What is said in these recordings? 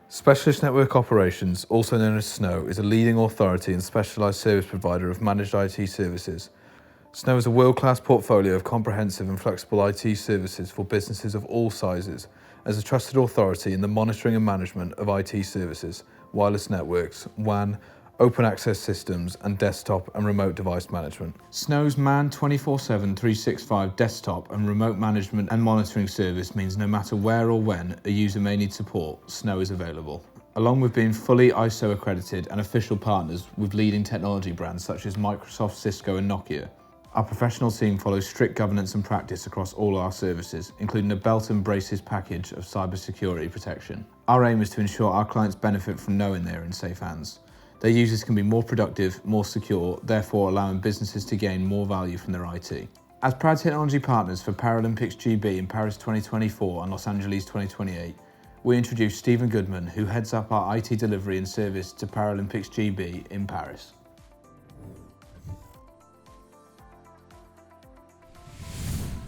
Specialist Network Operations, also known as SNO, is a leading authority and specialised service provider of managed IT services. SNO is a world-class portfolio of comprehensive and flexible IT services for businesses of all sizes, as a trusted authority in the monitoring and management of IT services, wireless networks, WAN, open access systems, and desktop and remote device management. SNO's manned 24/7 365 desktop and remote management and monitoring service means no matter where or when a user may need support, SNO is available. Along with being fully ISO accredited and official partners with leading technology brands such as Microsoft, Cisco and Nokia, our professional team follows strict governance and practice across all our services, including a belt and braces package of cybersecurity protection. Our aim is to ensure our clients benefit from knowing they're in safe hands. Their users can be more productive, more secure, therefore allowing businesses to gain more value from their IT. As proud technology partners for ParalympicsGB in Paris 2024 and Los Angeles 2028, we introduce Stephen Goodman, who heads up our IT delivery and service to ParalympicsGB in Paris.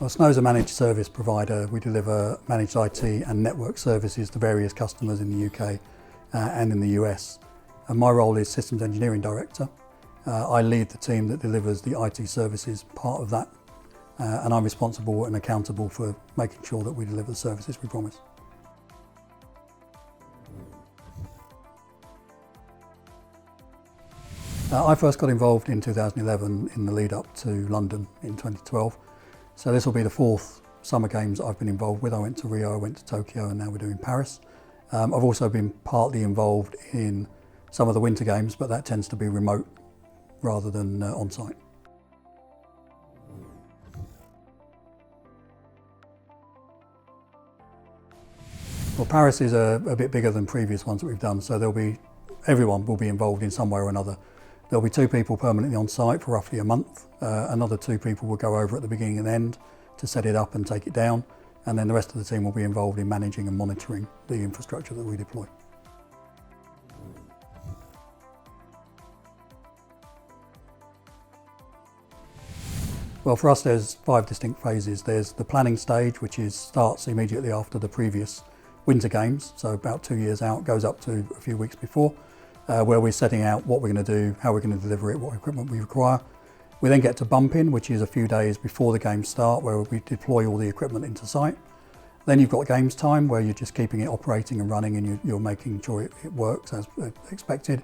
Well, SNO is a managed service provider. We deliver managed IT and network services to various customers in the UK and in the US. And my role is Systems Engineering Director. I lead the team that delivers the IT services part of that, and I'm responsible and accountable for making sure that we deliver the services we promise. I first got involved in 2011 in the lead up to London in 2012. So this will be the fourth Summer Games I've been involved with. I went to Rio, I went to Tokyo, and now we're doing Paris. I've also been partly involved in some of the Winter Games, but that tends to be remote rather than on-site. Well, Paris is a bit bigger than previous ones that we've done, so everyone will be involved in some way or another. There'll be 2 people permanently on site for roughly a month. Another 2 people will go over at the beginning and end to set it up and take it down. And then the rest of the team will be involved in managing and monitoring the infrastructure that we deploy. Well, for us, there's 5 distinct phases. There's the planning stage, which starts immediately after the previous Winter Games, so about 2 years out, goes up to a few weeks before. Where we're setting out what we're going to do, how we're going to deliver it, what equipment we require. We then get to bump in, which is a few days before the games start, where we deploy all the equipment into site. Then you've got games time, where you're just keeping it operating and running, and you're making sure it works as expected.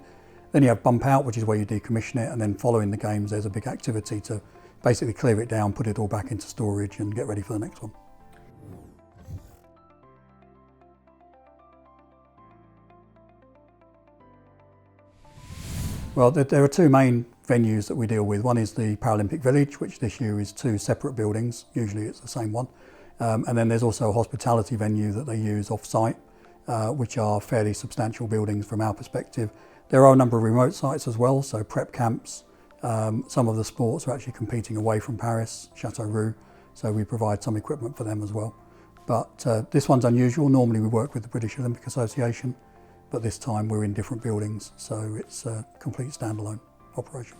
Then you have bump out, which is where you decommission it, and then following the games, there's a big activity to basically clear it down, put it all back into storage, and get ready for the next one. Well, there are 2 main venues that we deal with. One is the Paralympic Village, which this year is 2 separate buildings. Usually it's the same one. And then there's also a hospitality venue that they use off-site, which are fairly substantial buildings from our perspective. There are a number of remote sites as well, so prep camps. Some of the sports are actually competing away from Paris, Châteauroux, so we provide some equipment for them as well. But this one's unusual. Normally we work with the British Olympic Association, but this time we're in different buildings, so it's a complete standalone operation.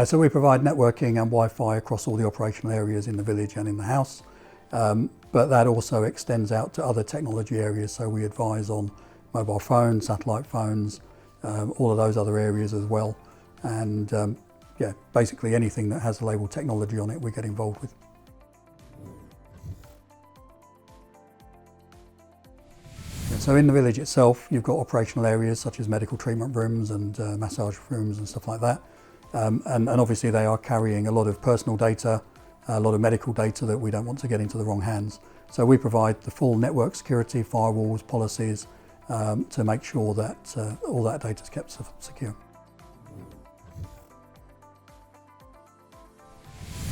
So we provide networking and Wi-Fi across all the operational areas in the village and in the house, but that also extends out to other technology areas, so we advise on mobile phones, satellite phones, all of those other areas as well, and yeah, basically anything that has the label technology on it we get involved with. So in the village itself, you've got operational areas such as medical treatment rooms and massage rooms and stuff like that. And obviously they are carrying a lot of personal data, a lot of medical data that we don't want to get into the wrong hands. So we provide the full network security, firewalls, policies to make sure that all that data is kept secure.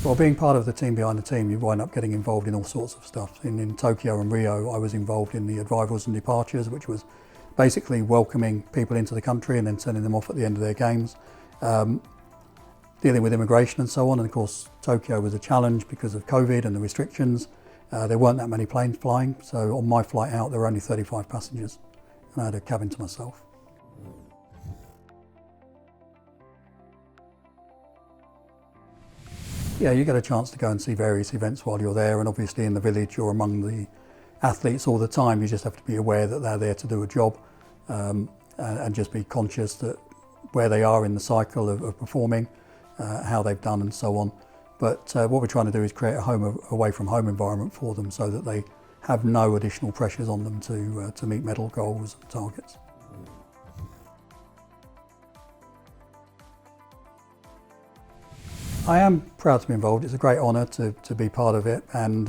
Well, being part of the team behind the team, you wind up getting involved in all sorts of stuff. In Tokyo and Rio, I was involved in the arrivals and departures, which was basically welcoming people into the country and then sending them off at the end of their games. Dealing with immigration and so on, and of course Tokyo was a challenge because of COVID and the restrictions. There weren't that many planes flying, so on my flight out there were only 35 passengers and I had a cabin to myself. Yeah, you get a chance to go and see various events while you're there, and obviously in the village you're among the athletes all the time. You just have to be aware that they're there to do a job, and just be conscious that where they are in the cycle of performing, how they've done and so on. But what we're trying to do is create a away from home environment for them so that they have no additional pressures on them to meet medal goals and targets. I am proud to be involved. It's a great honour to be part of it, and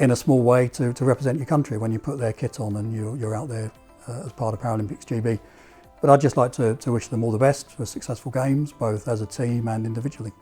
in a small way to represent your country when you put their kit on and you're out there as part of ParalympicsGB. But I'd just like to wish them all the best for successful games, both as a team and individually.